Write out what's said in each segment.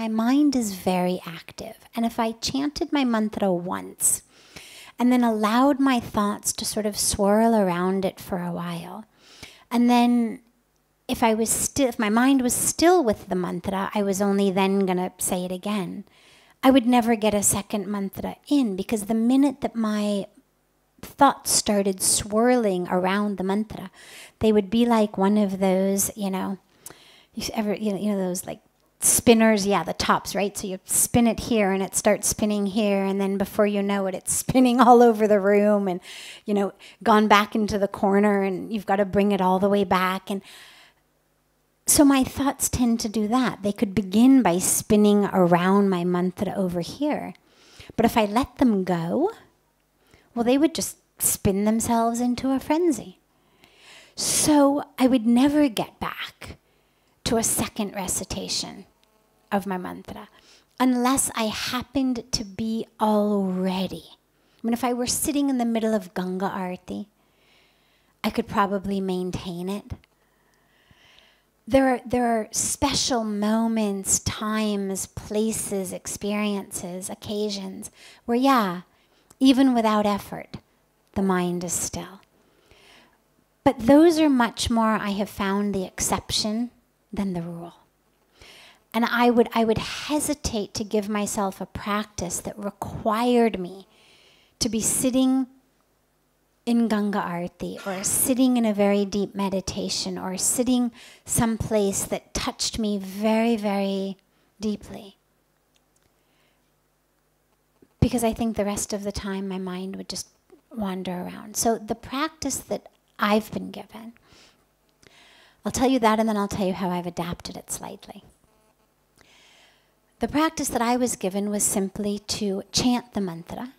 my mind is very active. And if I chanted my mantra once and then allowed my thoughts to sort of swirl around it for a while, and then if my mind was still with the mantra, I was only then going to say it again. I would never get a second mantra in, because the minute that my thoughts started swirling around the mantra, they would be like one of those, those like spinners, the tops, right? So you spin it here and it starts spinning here, and then before you know it, it's spinning all over the room and, gone back into the corner, and you've got to bring it all the way back. And so my thoughts tend to do that. They could begin by spinning around my mantra over here. But if I let them go, well, they would just spin themselves into a frenzy. So I would never get back to a second recitation of my mantra unless I happened to be already. I mean, if I were sitting in the middle of Ganga Arati, I could probably maintain it. There are special moments, times, places, experiences, occasions where, even without effort, the mind is still. But those are much more, I have found, the exception than the rule. And I would hesitate to give myself a practice that required me to be sitting in Ganga Arati, or sitting in a very deep meditation, or sitting someplace that touched me very, very deeply. Because I think the rest of the time my mind would just wander around. So the practice that I've been given, I'll tell you that, and then I'll tell you how I've adapted it slightly. The practice that I was given was simply to chant the mantra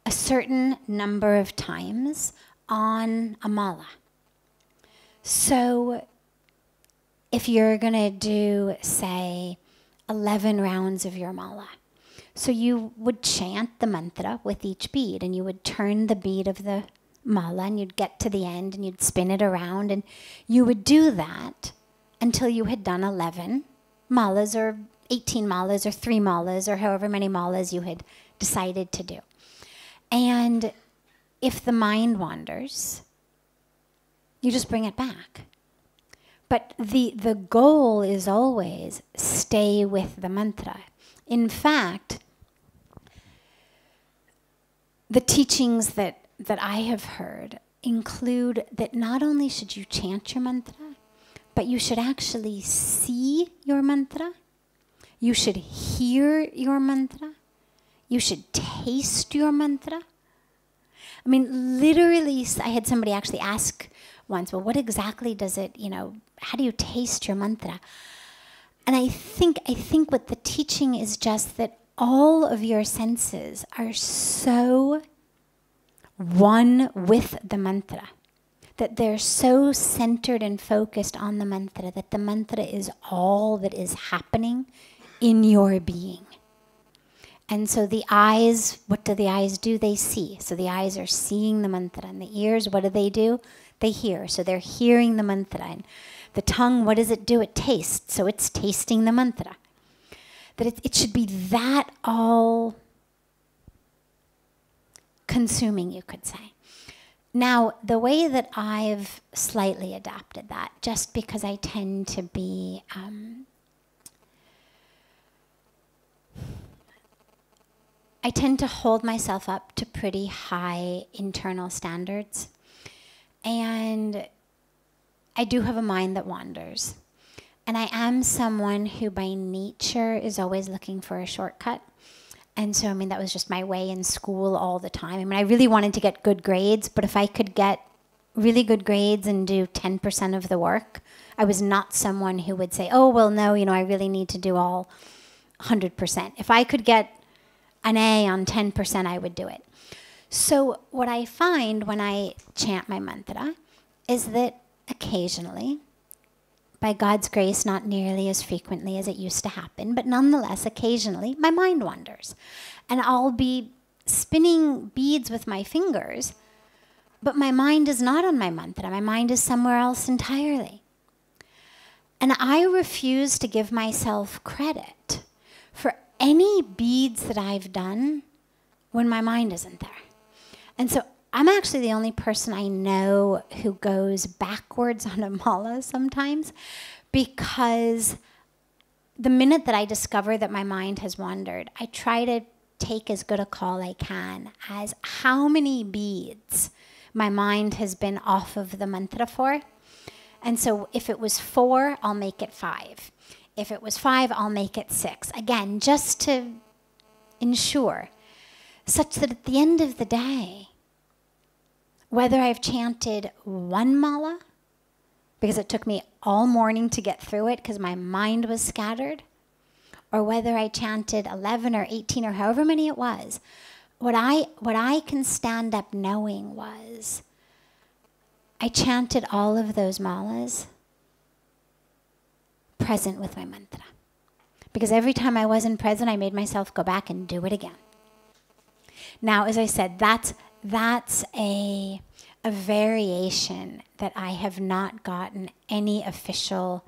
a certain number of times on a mala. So if you're going to do, say, 11 rounds of your mala, so you would chant the mantra with each bead, and you would turn the bead of the mala, and you'd get to the end, and you'd spin it around, and you would do that until you had done 11 malas, or 18 malas, or 3 malas, or however many malas you had decided to do. And if the mind wanders, you just bring it back. But the goal is always stay with the mantra. In fact, the teachings that I have heard include that not only should you chant your mantra, but you should actually see your mantra, you should hear your mantra, you should taste your mantra. I mean, literally, I had somebody actually ask once, well, what exactly does it, how do you taste your mantra? And I think what the teaching is just that all of your senses are so one with the mantra, that they're so centered and focused on the mantra, that the mantra is all that is happening in your being. And so the eyes, what do the eyes do? They see. So the eyes are seeing the mantra. And the ears, what do? They hear. So they're hearing the mantra. And the tongue, what does it do? It tastes. So it's tasting the mantra. That it should be that all consuming, you could say. Now, the way that I've slightly adapted that, just because I tend to be I tend to hold myself up to pretty high internal standards. And I do have a mind that wanders. And I am someone who by nature is always looking for a shortcut. And so, that was just my way in school all the time. I really wanted to get good grades, but if I could get really good grades and do 10% of the work, I was not someone who would say, oh, well, no, I really need to do all 100%. If I could get an A on 10%, I would do it. So what I find when I chant my mantra is that occasionally, by God's grace, not nearly as frequently as it used to happen, but nonetheless, occasionally, my mind wanders. And I'll be spinning beads with my fingers, but my mind is not on my mantra. My mind is somewhere else entirely. And I refuse to give myself credit for any beads that I've done when my mind isn't there. And so I'm actually the only person I know who goes backwards on a mala sometimes, because the minute that I discover that my mind has wandered, I try to take as good a call I can as how many beads my mind has been off of the mantra for. And so if it was 4, I'll make it 5. If it was 5, I'll make it 6. Again, just to ensure, such that at the end of the day, whether I've chanted 1 mala, because it took me all morning to get through it because my mind was scattered, or whether I chanted 11 or 18 or however many it was, what I can stand up knowing was I chanted all of those malas present with my mantra. Because every time I wasn't present, I made myself go back and do it again. Now, as I said, that's a variation that I have not gotten any official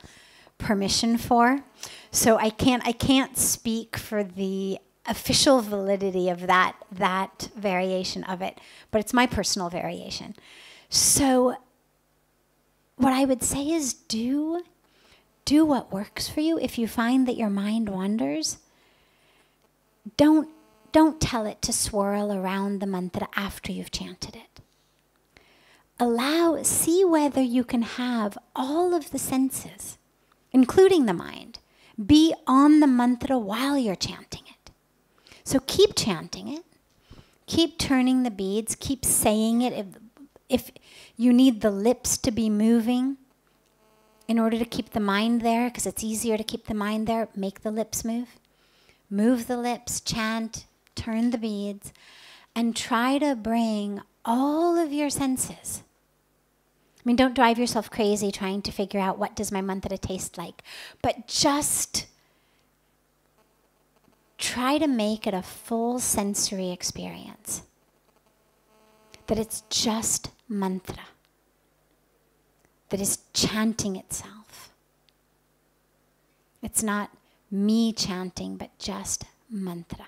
permission for. So I can't speak for the official validity of that variation of it, but it's my personal variation. So what I would say is do what works for you. If you find that your mind wanders, don't tell it to swirl around the mantra after you've chanted it. See whether you can have all of the senses, including the mind, be on the mantra while you're chanting it. So keep chanting it. Keep turning the beads. Keep saying it. If you need the lips to be moving in order to keep the mind there, because it's easier to keep the mind there, make the lips move. Move the lips, chant, turn the beads, and try to bring all of your senses. I mean, don't drive yourself crazy trying to figure out what does my mantra taste like, but just try to make it a full sensory experience. That it's just mantra. That is chanting itself. It's not me chanting, but just mantra.